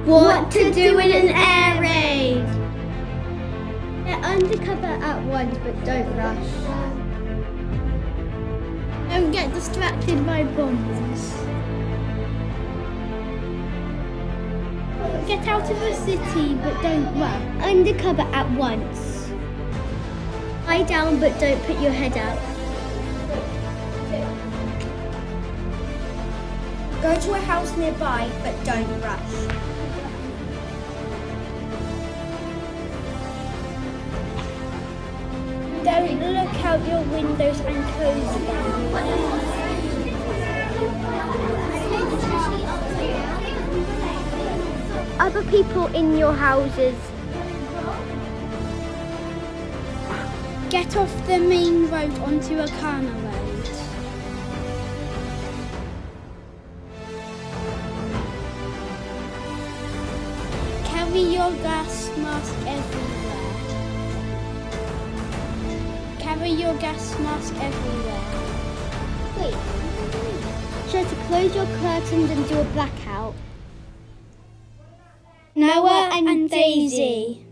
What to do in an air raid? Get undercover at once, but don't rush. Don't get distracted by bombs. Get out of the city, but don't run. Undercover at once. Lie down, but don't put your head out. Go to a house nearby, but don't rush. Don't look out your windows and close them. Other people in your houses. Get off the main road onto a corner road. Carry your gas mask everywhere. Carry your gas mask everywhere. Wait. Sure to close your curtains and do a blackout. Noah and Daisy.